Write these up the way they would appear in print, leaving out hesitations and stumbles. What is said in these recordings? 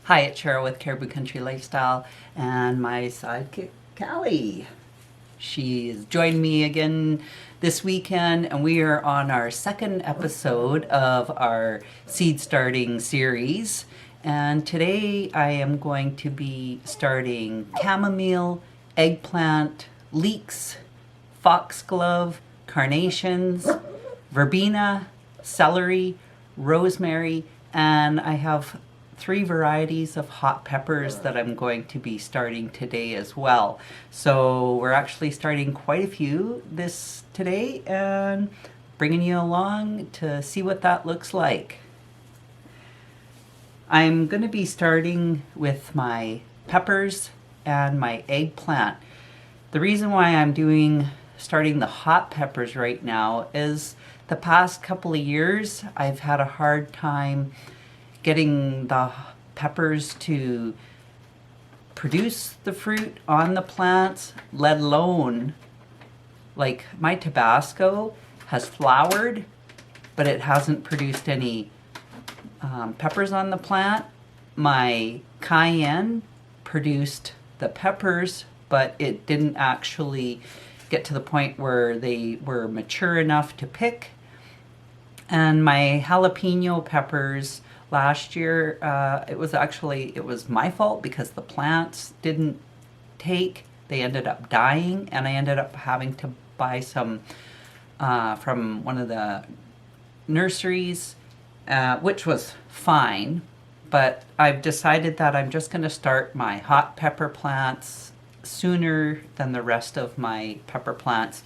Hi, it's Cheryl with Caribou Country Lifestyle and my sidekick, Callie. She's joined me again this weekend, and we are on our second episode of our seed starting series. And today I am going to be starting chamomile, eggplant, leeks, foxglove, carnations, verbena, celery, rosemary, and I have 3 varieties of hot peppers that I'm going to be starting today as well. So we're actually starting quite a few today and bringing you along to see what that looks like. I'm going to be starting with my peppers and my eggplant. The reason why I'm starting the hot peppers right now is the past couple of years I've had a hard time getting the peppers to produce the fruit on the plants, let alone, like my Tabasco has flowered, but it hasn't produced any peppers on the plant. My cayenne produced the peppers, but it didn't actually get to the point where they were mature enough to pick. And my jalapeno peppers last year, it was my fault because the plants didn't take. They ended up dying, and I ended up having to buy some from one of the nurseries, which was fine. But I've decided that I'm just going to start my hot pepper plants sooner than the rest of my pepper plants.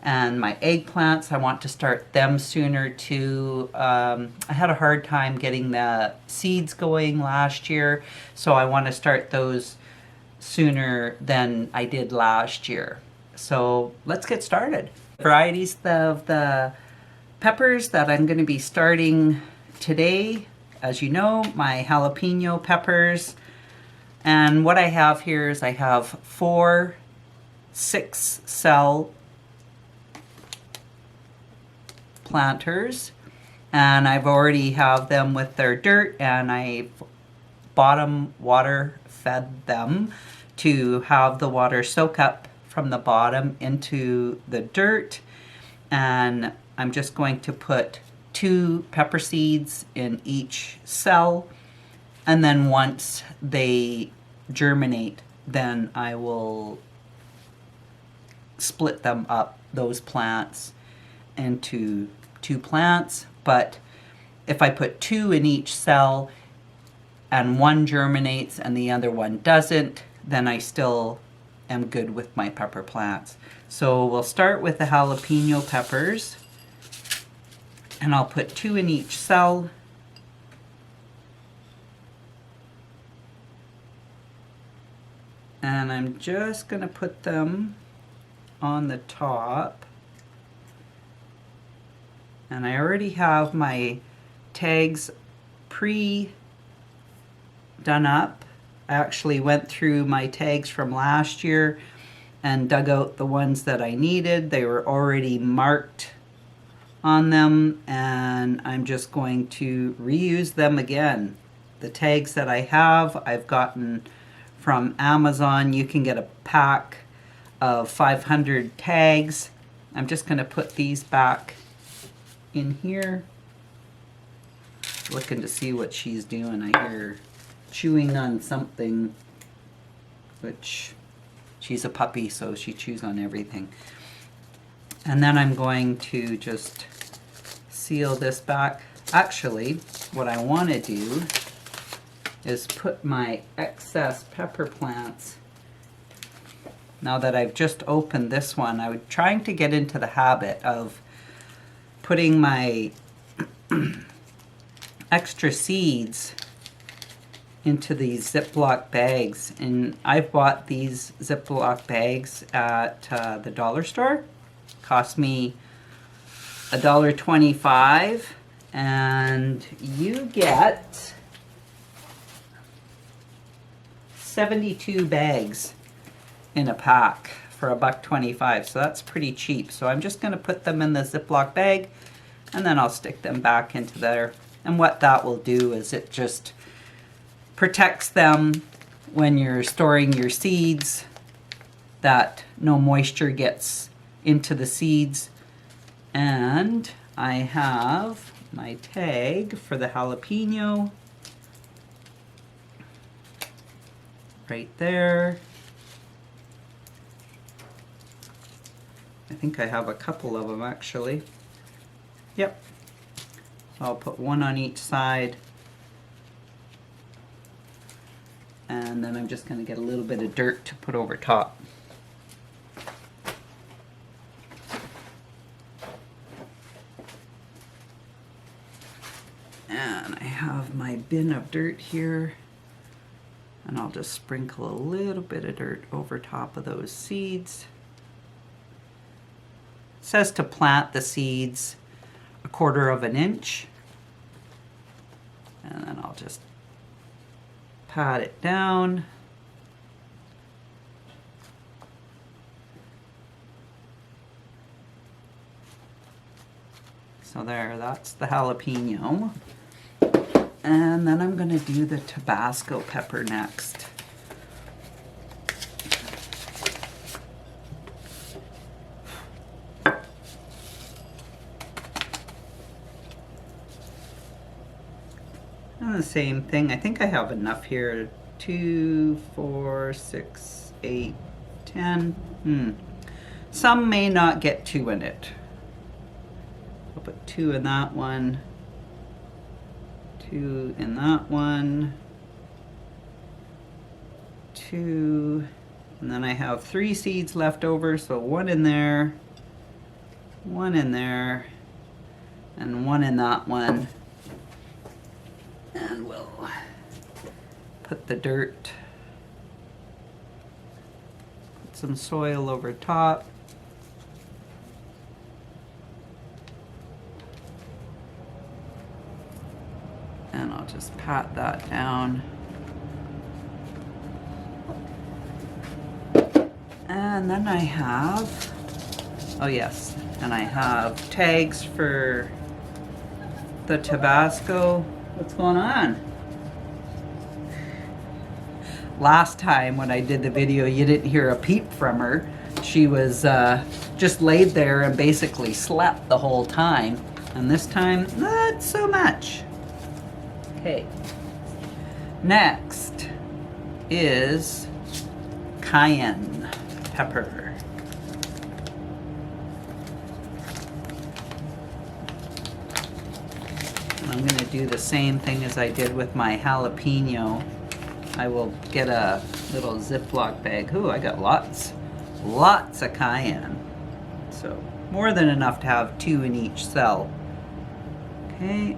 And my eggplants, I want to start them sooner too. I had a hard time getting the seeds going last year, so I want to start those sooner than I did last year. So let's get started. Varieties of the peppers that I'm going to be starting today, as you know, my jalapeno peppers. And what I have here is I have 4 6-cell planters, and I've already have them with their dirt, and I bottom water fed them to have the water soak up from the bottom into the dirt. And I'm just going to put 2 pepper seeds in each cell, and then once they germinate, then I will split them up, those plants, into 2 plants. But if I put 2 in each cell and one germinates and the other one doesn't, then I still am good with my pepper plants. So we'll start with the jalapeno peppers, and I'll put 2 in each cell. And I'm just going to put them on the top. And I already have my tags pre-done up. I actually went through my tags from last year and dug out the ones that I needed. They were already marked on them, and I'm just going to reuse them again. The tags that I have, I've gotten from Amazon. You can get a pack of 500 tags. I'm just going to put these back in here. Looking to see what she's doing. I hear her chewing on something, which she's a puppy, so she chews on everything. And then I'm going to just seal this back. Actually, what I want to do is put my excess pepper plants, now that I've just opened this one, I was trying to get into the habit of putting my extra seeds into these Ziploc bags. And I've bought these Ziploc bags at the dollar store. Cost me $1.25, and you get 72 bags in a pack for $1.25, so that's pretty cheap. So I'm just going to put them in the Ziploc bag, and then I'll stick them back into there. And what that will do is it just protects them when you're storing your seeds, that no moisture gets into the seeds. And I have my tag for the jalapeno right there. I think I have a couple of them actually. Yep. So I'll put one on each side. And then I'm just going to get a little bit of dirt to put over top. And I have my bin of dirt here. And I'll just sprinkle a little bit of dirt over top of those seeds. It says to plant the seeds 1/4 inch. And then I'll just pat it down. So there, that's the jalapeno. And then I'm going to do the Tabasco pepper next. And the same thing, I think I have enough here. 2, 4, 6, 8, 10. Some may not get 2 in it. I'll put 2 in that one. 2 in that one. 2. And then I have 3 seeds left over, so 1 in there, 1 in there, and 1 in that one. And we'll put the dirt, put some soil over top. And I'll just pat that down. And then I have, oh yes, and I have tags for the Tabasco. What's going on? Last time when I did the video, you didn't hear a peep from her. She was just laid there and basically slept the whole time. And this time, not so much. Okay. Next is cayenne pepper. I'm going to do the same thing as I did with my jalapeno. I will get a little Ziploc bag. Ooh, I got lots of cayenne. So more than enough to have 2 in each cell. Okay.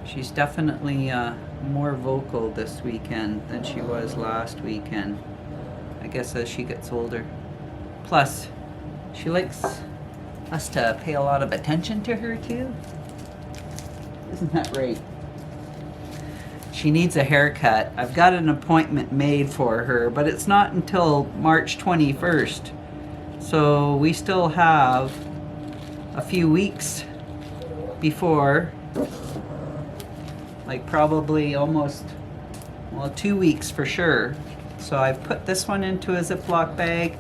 She's definitely more vocal this weekend than she was last weekend. I guess as she gets older. Plus, she likes us to pay a lot of attention to her too. Isn't that right? She needs a haircut. I've got an appointment made for her, but it's not until March 21st. So we still have a few weeks before, like probably almost, well, 2 weeks for sure. So I've put this one into a Ziploc bag.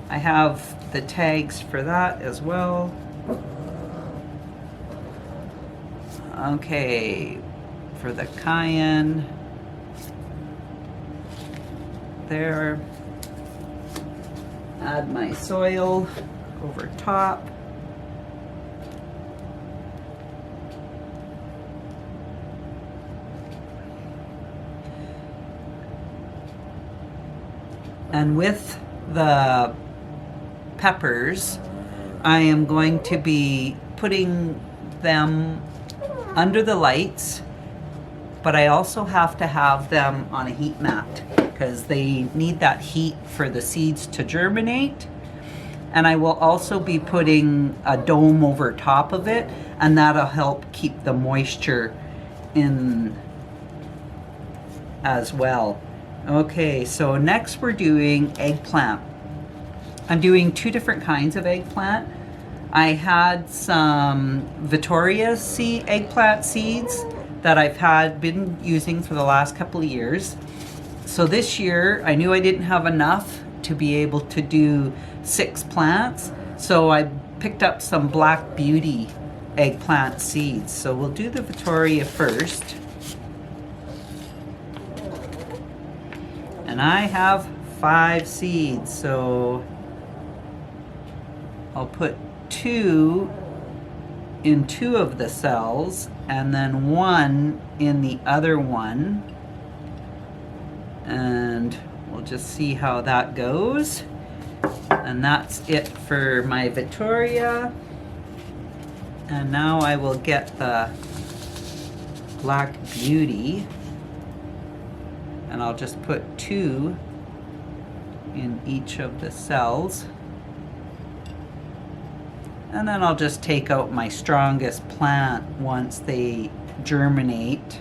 I have the tags for that as well. Okay, for the cayenne, there. Add my soil over top. And with the peppers, I am going to be putting them under the lights, but I also have to have them on a heat mat because they need that heat for the seeds to germinate. And I will also be putting a dome over top of it, and that'll help keep the moisture in as well. Okay, so next we're doing eggplant. I'm doing two different kinds of eggplant. I had some Victoria eggplant seeds that I've been using for the last couple of years. So this year I knew I didn't have enough to be able to do 6 plants, so I picked up some Black Beauty eggplant seeds. So we'll do the Victoria first. And I have 5 seeds, so I'll put 2 in 2 of the cells and then 1 in the other one. And we'll just see how that goes. And that's it for my Victoria. And now I will get the Black Beauty. And I'll just put 2 in each of the cells. And then I'll just take out my strongest plant once they germinate.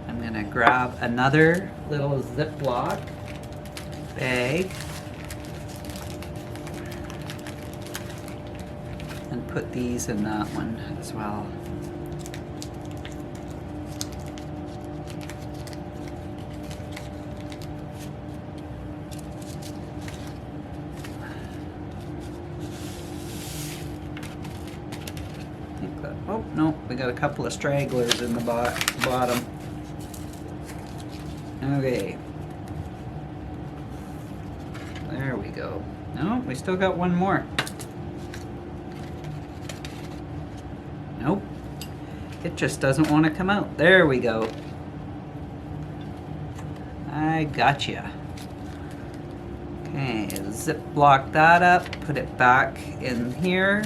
I'm gonna grab another little Ziploc bag and put these in that one as well. Oh, no, we got a couple of stragglers in the bottom. Okay. There we go. No, we still got one more. Nope. It just doesn't want to come out. There we go. I gotcha. Okay, zip block that up, put it back in here.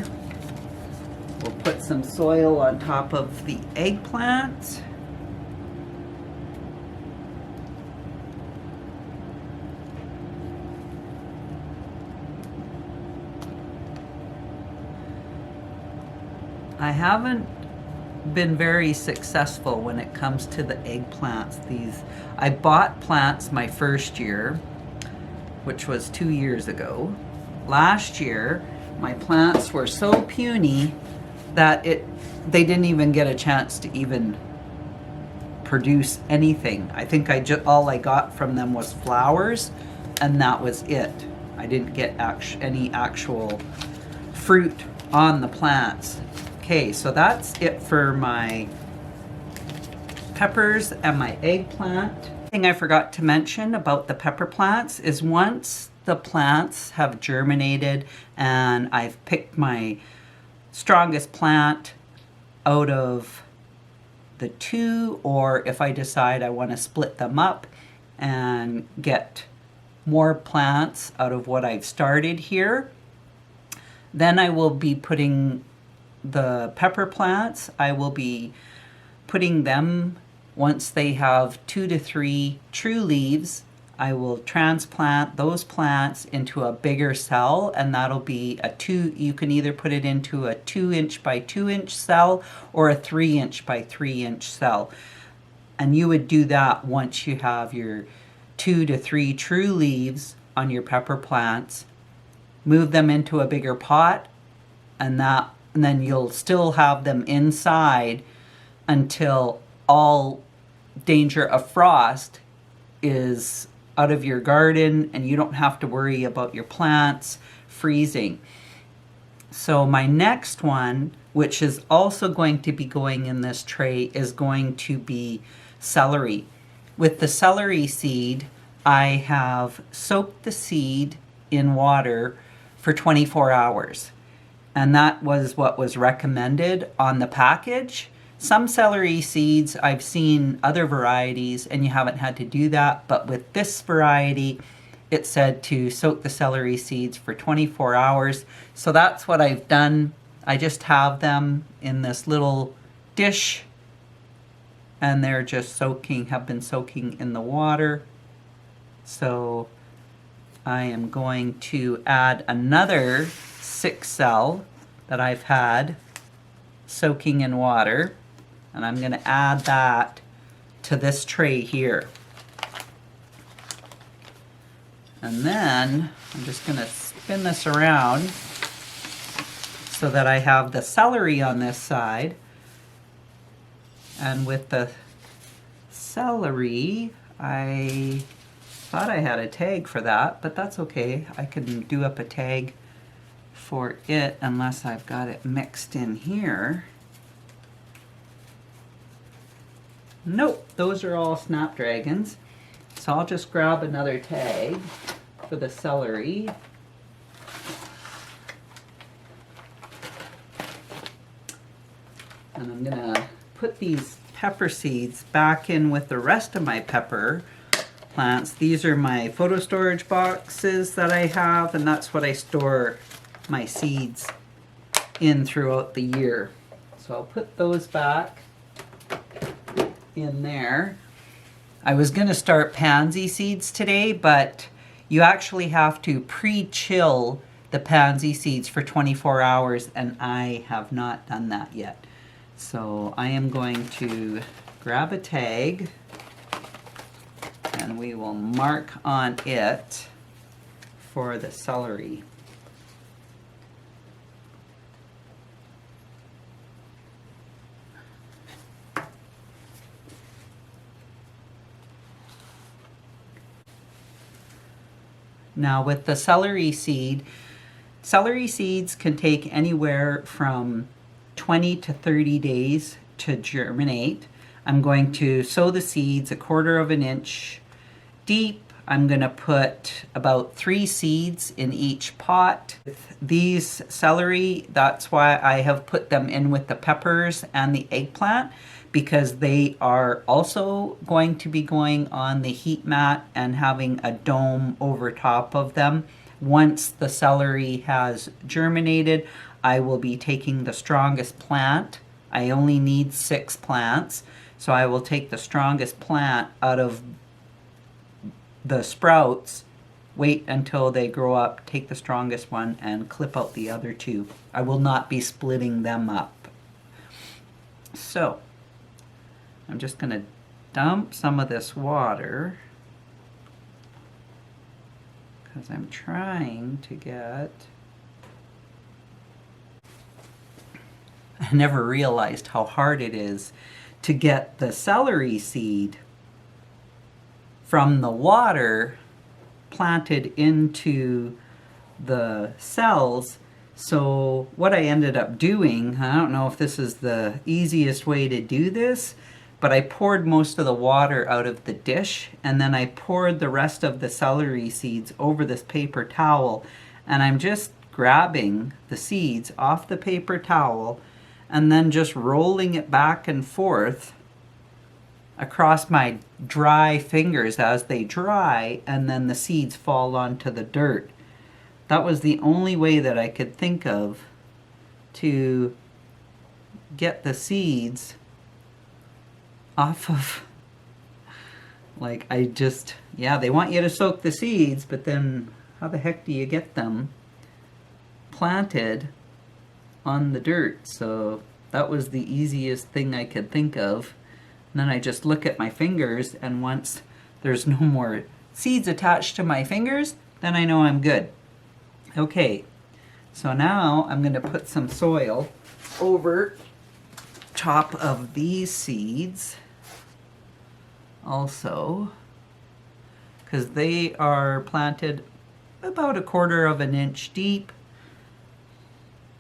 We'll put some soil on top of the eggplant. I haven't been very successful when it comes to the eggplants. I bought plants my first year, which was 2 years ago. Last year, my plants were so puny that they didn't even get a chance to even produce anything. I think all I got from them was flowers, and that was it. I didn't get any actual fruit on the plants. Okay, so that's it for my peppers and my eggplant. Thing I forgot to mention about the pepper plants is once the plants have germinated and I've picked my strongest plant out of the 2, or if I decide I want to split them up and get more plants out of what I've started here, then I will be putting the pepper plants, I will be putting them, once they have 2 to 3 true leaves, I will transplant those plants into a bigger cell, and that'll be you can either put it into a 2-inch by 2-inch cell or a 3-inch by 3-inch cell. And you would do that once you have your 2 to 3 true leaves on your pepper plants. Move them into a bigger pot, and then you'll still have them inside until all danger of frost is out of your garden and you don't have to worry about your plants freezing. So my next one, which is also going to be going in this tray, is going to be celery. With the celery seed, I have soaked the seed in water for 24 hours. And that was what was recommended on the package. Some celery seeds, I've seen other varieties and you haven't had to do that, but with this variety, it said to soak the celery seeds for 24 hours. So that's what I've done. I just have them in this little dish and they're just have been soaking in the water. So I am going to add another 6 cell that I've had soaking in water, and I'm going to add that to this tray here. And then I'm just going to spin this around so that I have the celery on this side. And with the celery, I thought I had a tag for that, but that's okay. I can do up a tag for it unless I've got it mixed in here. Nope, those are all snapdragons. So I'll just grab another tag for the celery. And I'm gonna put these pepper seeds back in with the rest of my pepper plants. These are my photo storage boxes that I have, and that's what I store my seeds in throughout the year. So I'll put those back in there. I was going to start pansy seeds today, but you actually have to pre-chill the pansy seeds for 24 hours, and I have not done that yet. So I am going to grab a tag and we will mark on it for the celery. Now with the celery seeds can take anywhere from 20 to 30 days to germinate. I'm going to sow the seeds 1/4 of an inch deep. I'm going to put about 3 seeds in each pot. These celery, that's why I have put them in with the peppers and the eggplant, because they are also going to be going on the heat mat and having a dome over top of them. Once the celery has germinated, I will be taking the strongest plant. I only need 6 plants, so I will take the strongest plant out of the sprouts, wait until they grow up, take the strongest one, and clip out the other 2. I will not be splitting them up. So, I'm just going to dump some of this water because I'm trying to get... I never realized how hard it is to get the celery seed from the water planted into the cells. So what I ended up doing, I don't know if this is the easiest way to do this, but I poured most of the water out of the dish, and then I poured the rest of the celery seeds over this paper towel, and I'm just grabbing the seeds off the paper towel and then just rolling it back and forth across my dry fingers as they dry, and then the seeds fall onto the dirt. That was the only way that I could think of to get the seeds off of, like, they want you to soak the seeds, but then how the heck do you get them planted on the dirt? So that was the easiest thing I could think of. And then I just look at my fingers, and once there's no more seeds attached to my fingers, then I know I'm good. Okay, so now I'm going to put some soil over top of these seeds also, because they are planted about 1/4 of an inch deep.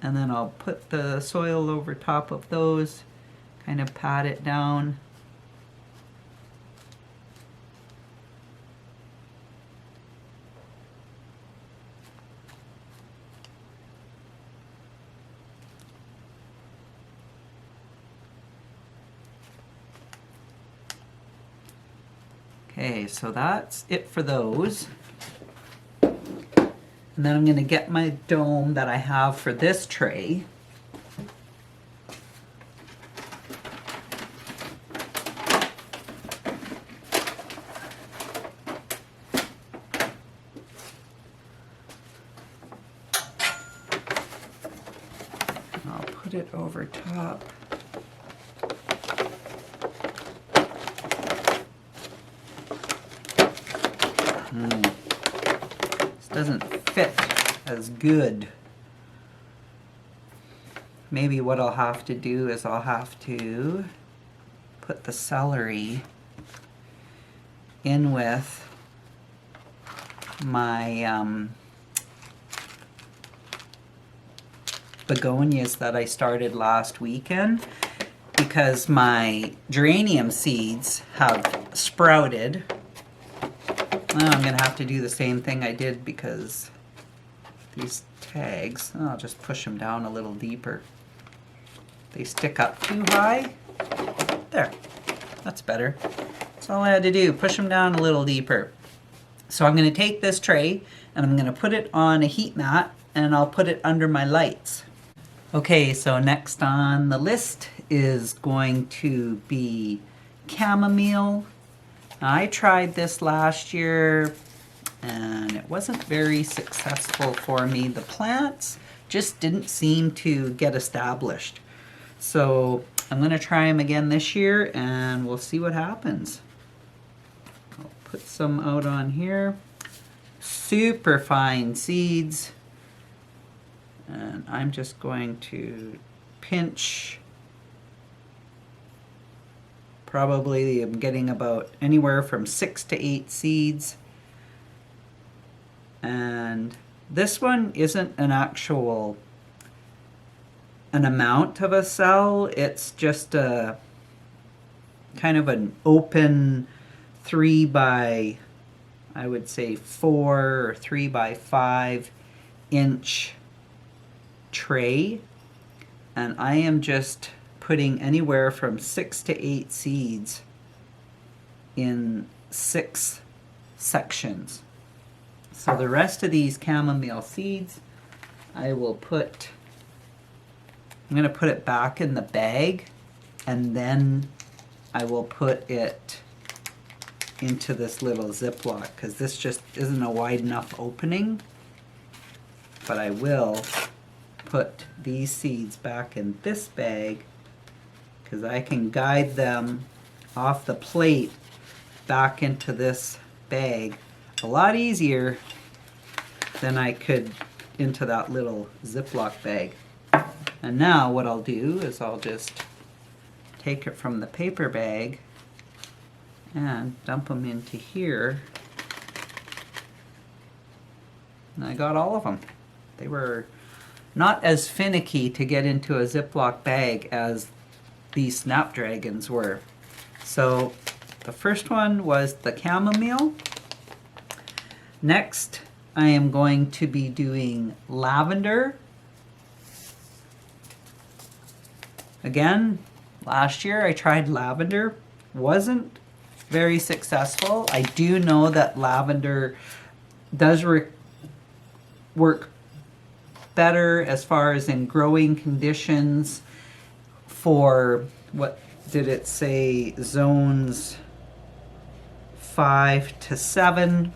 And then I'll put the soil over top of those, kind of pat it down. Okay, so that's it for those. And then I'm going to get my dome that I have for this tray. I'll put it over top. This doesn't fit as good. Maybe what I'll have to do is I'll have to put the celery in with my begonias that I started last weekend, because my geranium seeds have sprouted. Well, I'm gonna have to do the same thing I did because these tags, I'll just push them down a little deeper. They stick up too high. There, that's better. That's all I had to do, push them down a little deeper. So I'm gonna take this tray and I'm gonna put it on a heat mat and I'll put it under my lights. Okay, so next on the list is going to be chamomile. I tried this last year and it wasn't very successful for me. The plants just didn't seem to get established. So I'm gonna try them again this year and we'll see what happens. I'll put some out on here. Super fine seeds. And I'm just going to pinch. Probably I'm getting about anywhere from 6 to 8 seeds. And this one isn't an amount of a cell. It's just a kind of an open 3 by, I would say 4 or 3 by 5 inch tray. And I am just putting anywhere from 6 to 8 seeds in 6 sections. So the rest of these chamomile seeds, I'm going to put it back in the bag, and then I will put it into this little Ziploc, because this just isn't a wide enough opening. But I will put these seeds back in this bag, because I can guide them off the plate back into this bag a lot easier than I could into that little Ziploc bag. And now what I'll do is I'll just take it from the paper bag and dump them into here. And I got all of them. They were not as finicky to get into a Ziploc bag as these snapdragons were. So the first one was the chamomile. Next, I am going to be doing lavender. Again, last year I tried lavender. Wasn't very successful. I do know that lavender does work better as far as in growing conditions for, what did it say, zones 5 to 7.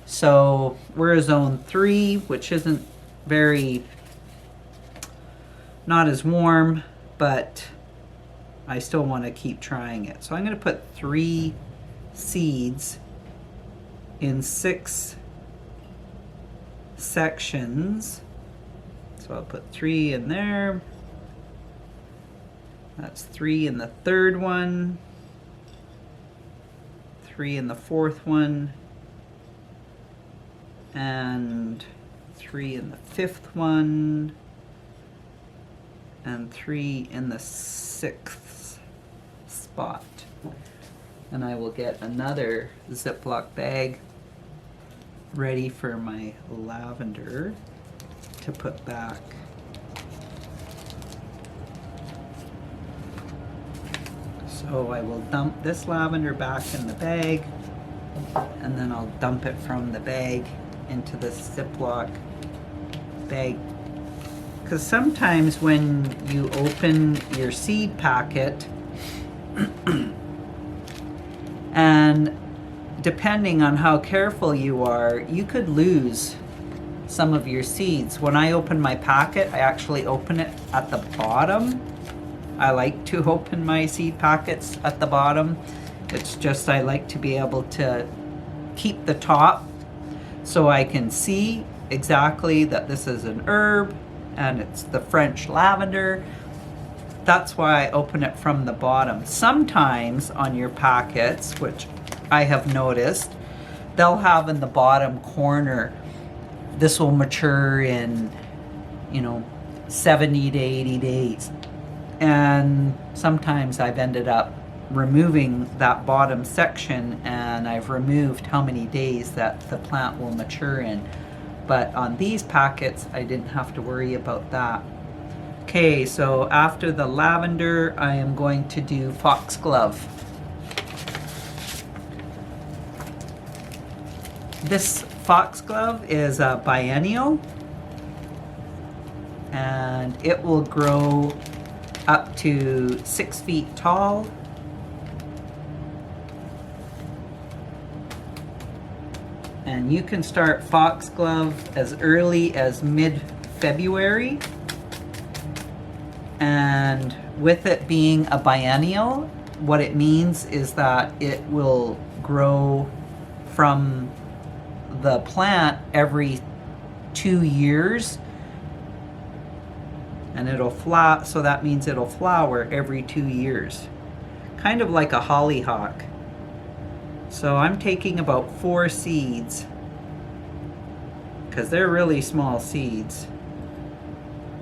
So we're a zone 3, which isn't not as warm, but I still want to keep trying it. So I'm going to put 3 seeds in 6 sections. So I'll put 3 in there. That's 3 in the third one, 3 in the fourth one, and 3 in the fifth one, and 3 in the 6th spot. And I will get another Ziploc bag ready for my lavender to put back. So I will dump this lavender back in the bag, and then I'll dump it from the bag into this Ziploc bag. Because sometimes when you open your seed packet, and depending on how careful you are, you could lose some of your seeds. When I open my packet, I actually open it at the bottom. I like to open my seed packets at the bottom. It's just I like to be able to keep the top so I can see exactly that this is an herb and it's the French lavender. That's why I open it from the bottom. Sometimes on your packets, which I have noticed, they'll have in the bottom corner, this will mature in, 70 to 80 days. And sometimes I've ended up removing that bottom section, and I've removed how many days that the plant will mature in. But on these packets, I didn't have to worry about that. Okay, so after the lavender, I am going to do foxglove. This foxglove is a biennial, and it will grow up to 6 feet tall. And you can start foxglove as early as mid-February. And with it being a biennial, what it means is that it will grow from the plant every 2 years, and it'll flower, so that means it'll flower every 2 years, kind of like a hollyhock. So I'm taking about 4 seeds, because they're really small seeds,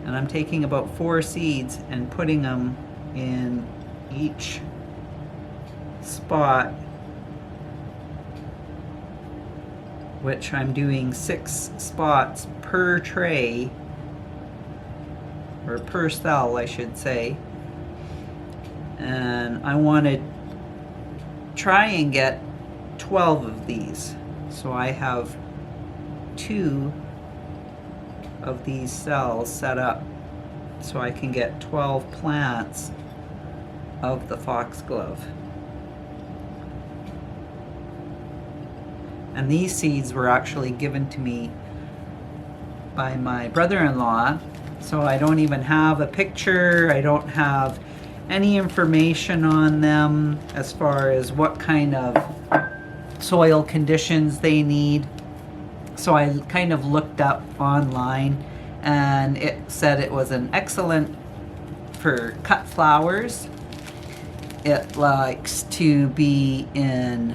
and I'm taking about 4 seeds and putting them in each spot, which I'm doing 6 spots per tray, or per cell I should say. And I want to try and get 12 of these. So I have 2 of these cells set up so I can get 12 plants of the foxglove. And these seeds were actually given to me by my brother-in-law, so I don't even have a picture, I don't have any information on them as far as what kind of soil conditions they need. So I kind of looked up online, and it said it was an excellent for cut flowers. It likes to be in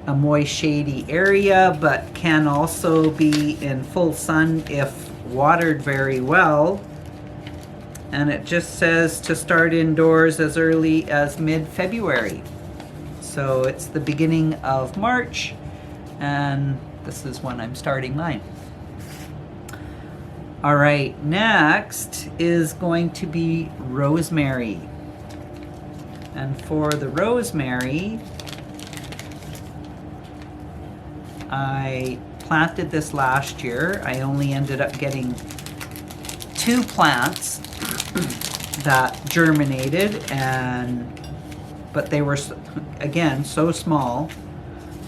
a moist, shady area, but can also be in full sun if watered very well. And it just says to start indoors as early as mid-February. So it's the beginning of March, and this is when I'm starting mine. All right, next is going to be rosemary. And for the rosemary, I planted this last year. I only ended up getting 2 plants that germinated, but they were, again, so small.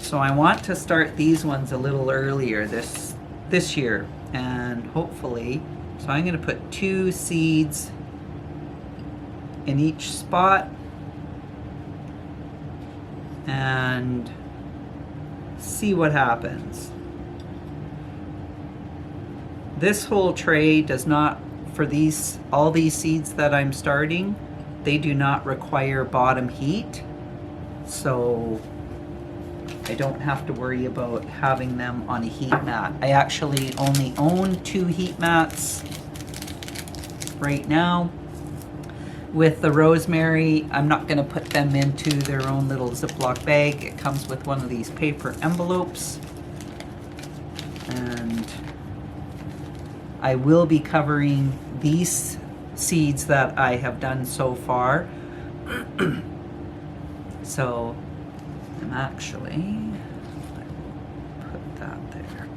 So I want to start these ones a little earlier this year, and hopefully, so I'm going to put 2 seeds in each spot and see what happens. This whole tray does not, for all these seeds that I'm starting, they do not require bottom heat, so I don't have to worry about having them on a heat mat. I actually only own 2 heat mats right now. With the rosemary, I'm not going to put them into their own little Ziploc bag. It comes with one of these paper envelopes. And I will be covering these seeds that I have done so far. So I'm actually, I will put that there.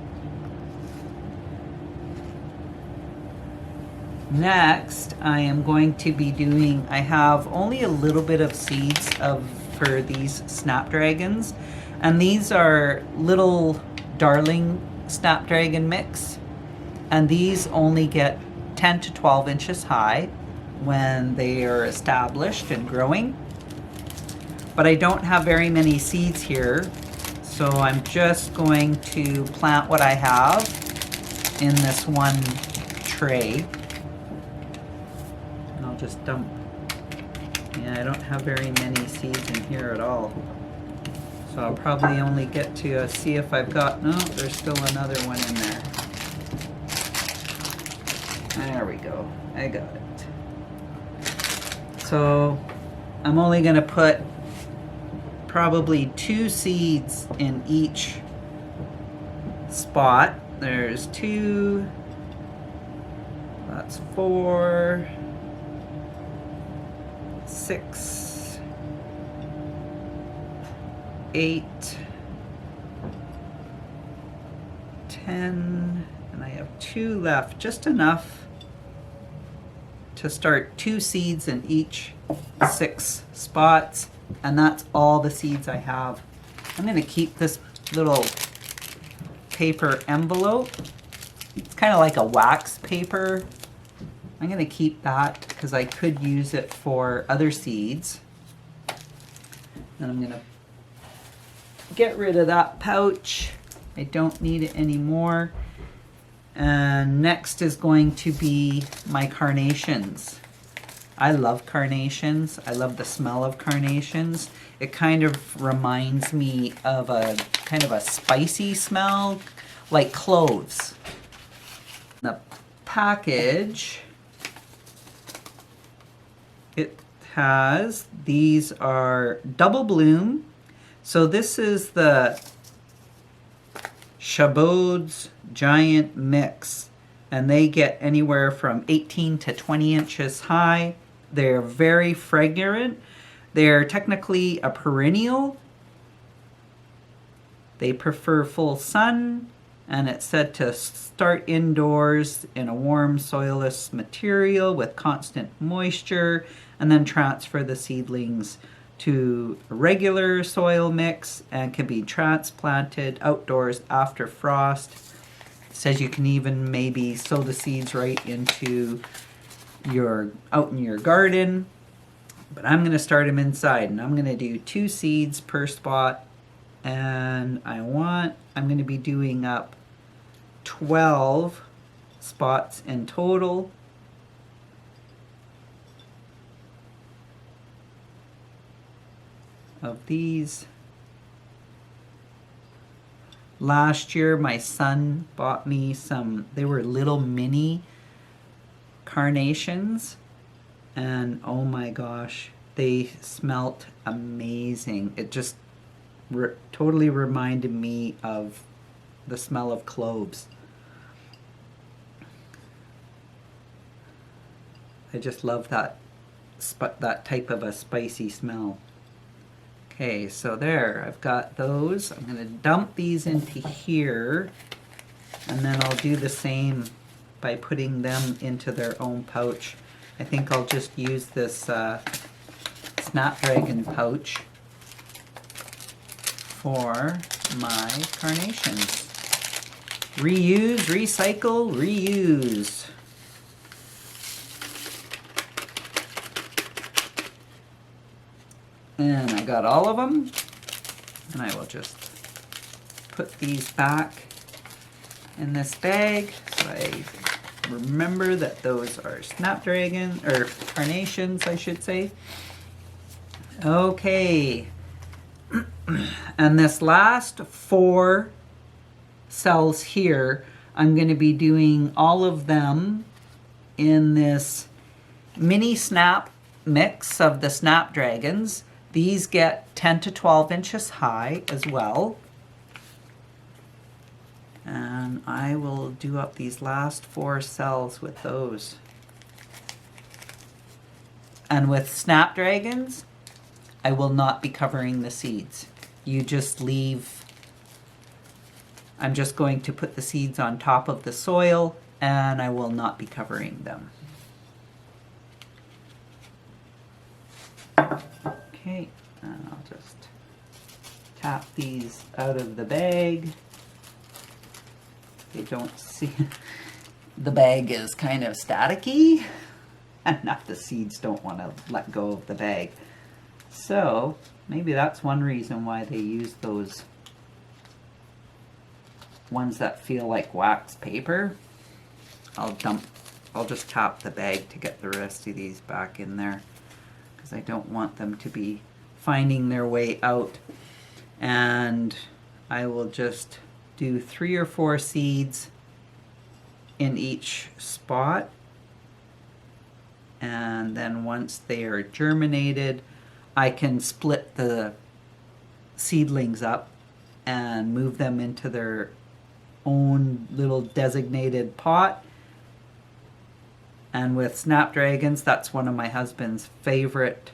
Next, I am going to be doing, I have only a little bit of seeds for these snapdragons, and these are little darling snapdragon mix, and these only get 10 to 12 inches high when they are established and growing. But I don't have very many seeds here, so I'm just going to plant what I have in this one tray. And I'll just dump. Yeah, I don't have very many seeds in here at all. So I'll probably only get to see if I've got, no, there's still another one in there. There we go, I got it. So I'm only gonna put probably 2 seeds in each spot. There's 2, that's 4, 6, 8, 10, and I have 2 left, just enough to start 2 seeds in each 6 spots. And that's all the seeds I have. I'm going to keep this little paper envelope. It's kind of like a wax paper. I'm going to keep that because I could use it for other seeds. And I'm going to get rid of that pouch. I don't need it anymore. And next is going to be my carnations. I love carnations. I love the smell of carnations. It kind of reminds me of a kind of a spicy smell, like cloves. The package, it has, these are double bloom. So this is the Chabot's Giant Mix, and they get anywhere from 18 to 20 inches high. They're very fragrant. They're technically a perennial. They prefer full sun, and it's said to start indoors in a warm soilless material with constant moisture, and then transfer the seedlings to a regular soil mix and can be transplanted outdoors after frost. It says you can even maybe sow the seeds right into out in your garden, but I'm going to start them inside, and I'm going to do 2 seeds per spot, and I'm going to be doing up 12 spots in total. Of these. Last year my son bought me some, they were little mini carnations, and oh my gosh, they smelt amazing. It just totally reminded me of the smell of cloves. I just love that type of a spicy smell. Okay, so there, I've got those. I'm going to dump these into here, and then I'll do the same by putting them into their own pouch. I think I'll just use this Snapdragon pouch for my carnations. Reuse, recycle, reuse. And I got all of them, and I will just put these back in this bag so I remember that those are Snapdragon, or carnations I should say. Okay, and this last 4 cells here, I'm going to be doing all of them in this mini snap mix of the Snapdragons. These get 10 to 12 inches high as well. And I will do up these last 4 cells with those. And with Snapdragons, I will not be covering the seeds. You just leave, I'm just going to put the seeds on top of the soil, and I will not be covering them. Okay, and I'll just tap these out of the bag. you don't see, the bag is kind of staticky, and not the seeds don't want to let go of the bag. So maybe that's one reason why they use those ones that feel like wax paper. I'll just tap the bag to get the rest of these back in there, because I don't want them to be finding their way out. And I will just do 3 or 4 seeds in each spot, and then once they are germinated, I can split the seedlings up and move them into their own little designated pot. And with snapdragons, that's one of my husband's favorite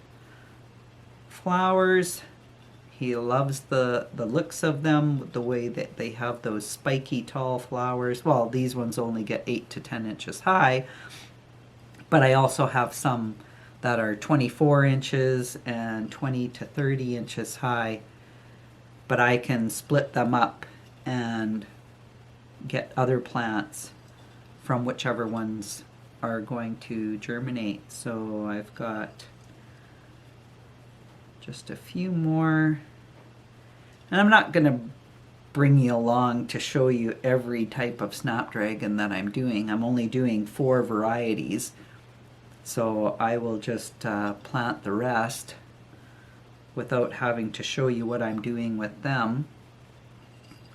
flowers. He loves the looks of them, the way that they have those spiky tall flowers. Well, these ones only get 8 to 10 inches high, but I also have some that are 24 inches and 20 to 30 inches high. But I can split them up and get other plants from whichever ones are going to germinate. So I've got just a few more, and I'm not going to bring you along to show you every type of snapdragon that I'm doing. I'm only doing 4 varieties, so I will just plant the rest without having to show you what I'm doing with them.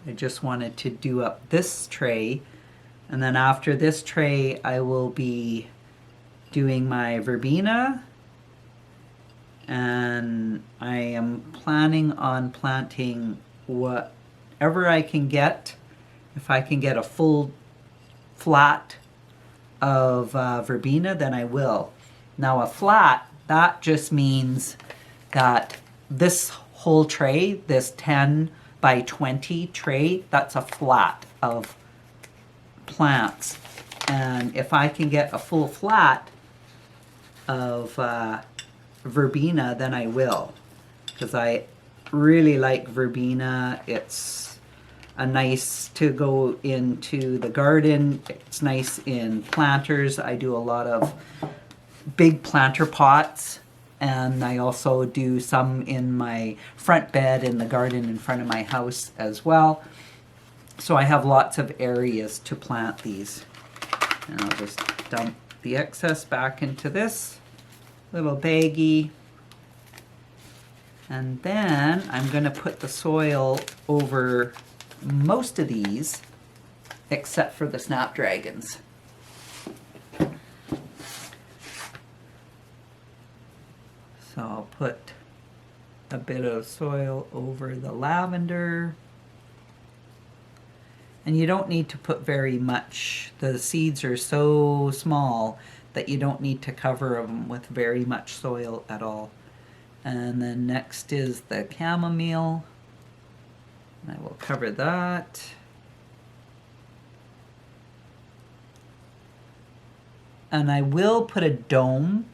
I just wanted to do up this tray, and then after this tray I will be doing my verbena, and I am planning on planting whatever I can get. If I can get a full flat of verbena, then I will. Now a flat, that just means that this whole tray, this 10 by 20 tray, that's a flat of plants. And if I can get a full flat of verbena, then I will, because I really like verbena. It's a nice to go into the garden. It's nice in planters. I do a lot of big planter pots, and I also do some in my front bed in the garden in front of my house as well. So I have lots of areas to plant these. And I'll just dump the excess back into this little baggie. And then I'm going to put the soil over most of these, except for the snapdragons. So I'll put a bit of soil over the lavender. And you don't need to put very much. The seeds are so small that you don't need to cover them with very much soil at all. And then next is the chamomile. I will cover that. And I will put a dome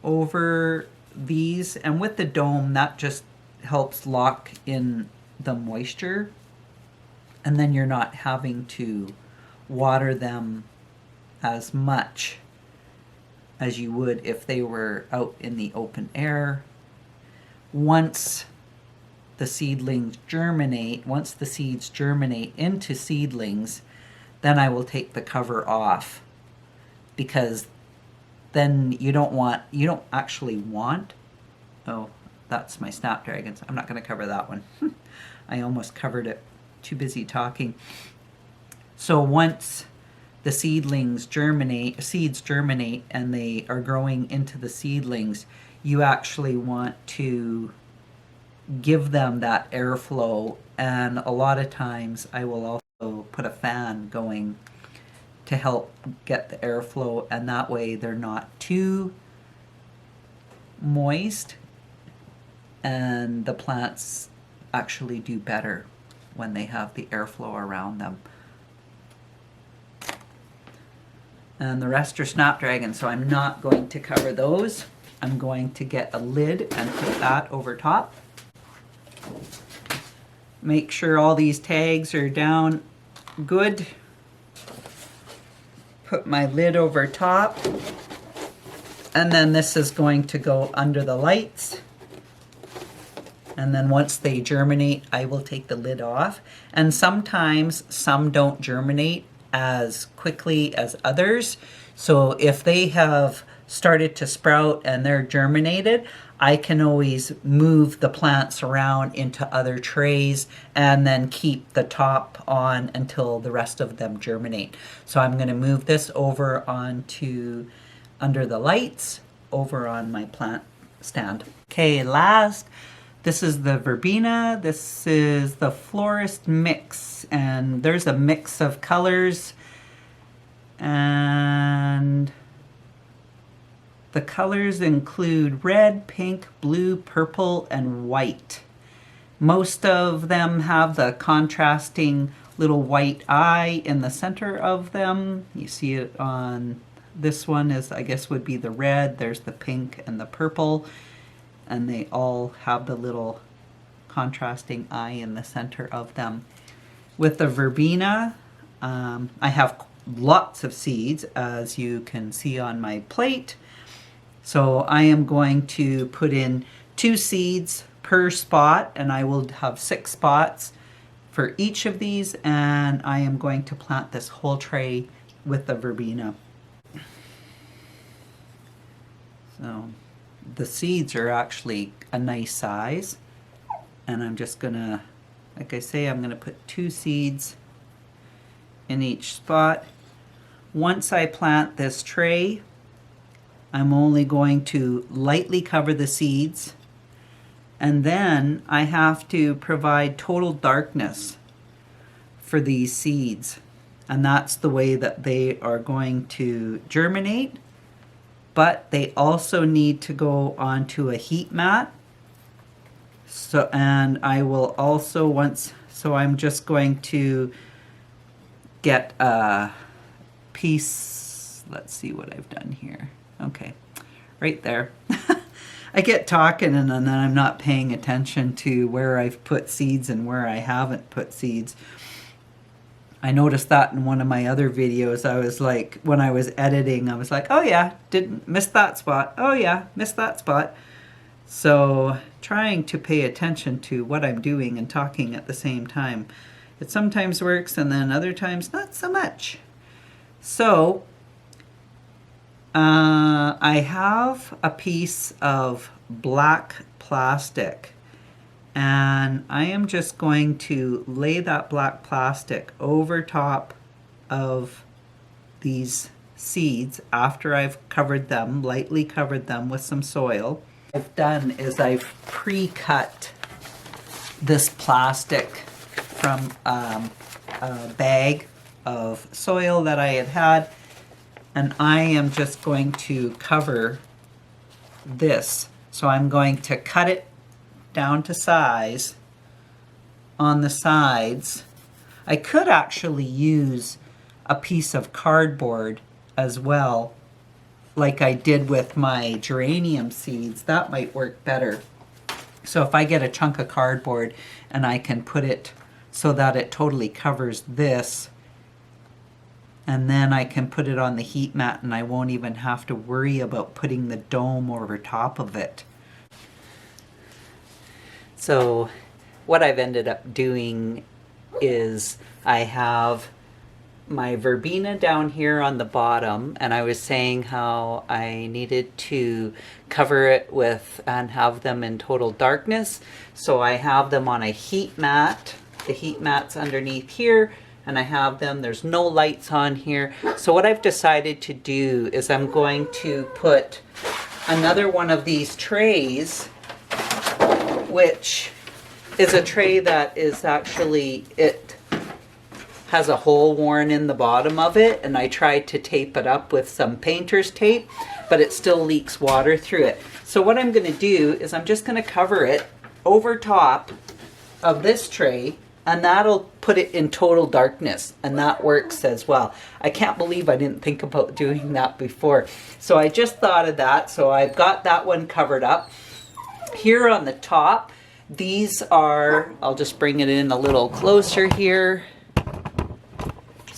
over these, and with the dome that just helps lock in the moisture, and then you're not having to water them as much as you would if they were out in the open air. Once the seedlings germinate, once the seeds germinate into seedlings, then I will take the cover off, because then you don't actually want, oh, that's my snapdragons. I'm not going to cover that one. I almost covered it. Too busy talking. So once the seeds germinate and they are growing into the seedlings, you actually want to give them that airflow. And a lot of times I will also put a fan going to help get the airflow, and that way they're not too moist, and the plants actually do better when they have the airflow around them. And the rest are snapdragons, so I'm not going to cover those. I'm going to get a lid and put that over top. Make sure all these tags are down good. Put my lid over top. And then this is going to go under the lights. And then once they germinate, I will take the lid off. And sometimes some don't germinate as quickly as others. So if they have started to sprout and they're germinated, I can always move the plants around into other trays and then keep the top on until the rest of them germinate. So I'm going to move this over onto under the lights over on my plant stand. Okay, last, this is the Verbena. This is the Florist Mix, and there's a mix of colors, and the colors include red, pink, blue, purple, and white. Most of them have the contrasting little white eye in the center of them. You see it on this one is, I guess, would be the red. There's the pink and the purple, and they all have the little contrasting eye in the center of them. With the Verbena, I have lots of seeds, as you can see on my plate. So I am going to put in 2 seeds per spot, and I will have 6 spots for each of these, and I am going to plant this whole tray with the Verbena. So the seeds are actually a nice size, and I'm just gonna, like I say, I'm gonna put 2 seeds in each spot. Once I plant this tray, I'm only going to lightly cover the seeds, and then I have to provide total darkness for these seeds, and that's the way that they are going to germinate. But they also need to go onto a heat mat. So, and I will also so I'm just going to get a piece, let's see what I've done here. Okay, right there. I get talking and then I'm not paying attention to where I've put seeds and where I haven't put seeds. I noticed that in one of my other videos. I was like, when I was editing, I was like, oh yeah, didn't miss that spot. Oh yeah, missed that spot. So trying to pay attention to what I'm doing and talking at the same time. It sometimes works and then other times not so much. So I have a piece of black plastic, and I am just going to lay that black plastic over top of these seeds after I've covered them, lightly covered them with some soil. What I've done is I've pre-cut this plastic from a bag of soil that I had, and I am just going to cover this. So I'm going to cut it down to size on the sides. I could actually use a piece of cardboard as well, like I did with my geranium seeds. That might work better. So if I get a chunk of cardboard and I can put it so that it totally covers this, and then I can put it on the heat mat and I won't even have to worry about putting the dome over top of it. So what I've ended up doing is I have my Verbena down here on the bottom, and I was saying how I needed to cover it with and have them in total darkness. So I have them on a heat mat. The heat mat's underneath here, and I have them, there's no lights on here. So what I've decided to do is I'm going to put another one of these trays, which is a tray that is actually, it has a hole worn in the bottom of it, and I tried to tape it up with some painter's tape, but it still leaks water through it. So what I'm going to do is I'm just going to cover it over top of this tray, and that'll put it in total darkness, and that works as well. I can't believe I didn't think about doing that before. So I just thought of that, so I've got that one covered up. Here on the top, these are, I'll just bring it in a little closer here.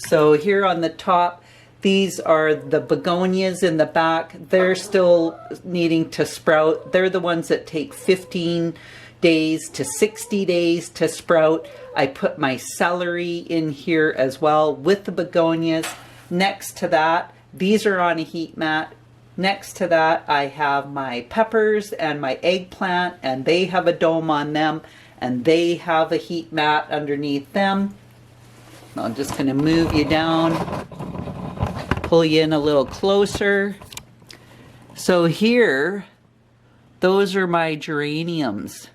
So here on the top, these are the begonias in the back. They're still needing to sprout. They're the ones that take 15 days to 60 days to sprout. I put my celery in here as well with the begonias. Next to that, these are on a heat mat. Next to that, I have my peppers and my eggplant, and they have a dome on them, and they have a heat mat underneath them. I'm just going to move you down, pull you in a little closer. So here, those are my geraniums,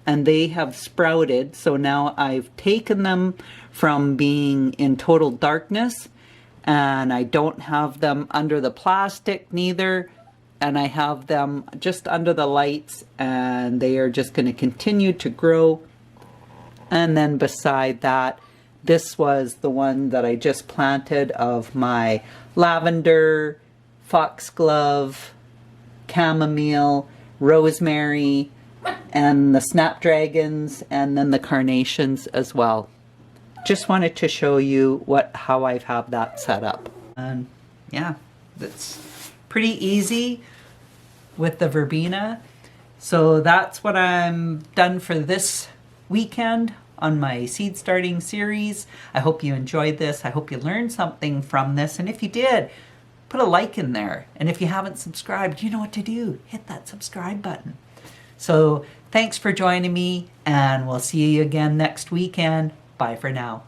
and they have sprouted. So now I've taken them from being in total darkness, and I don't have them under the plastic neither, and I have them just under the lights, and they are just going to continue to grow. And then beside that, this was the one that I just planted of my lavender, foxglove, chamomile, rosemary, and the snapdragons, and then the carnations as well. Just wanted to show you how I have that set up. And yeah, that's pretty easy with the verbena. So that's what I'm done for this weekend on my seed starting series. I hope you enjoyed this. I hope you learned something from this. And if you did, put a like in there. And if you haven't subscribed, you know what to do. Hit that subscribe button. So thanks for joining me, and we'll see you again next weekend. Bye for now.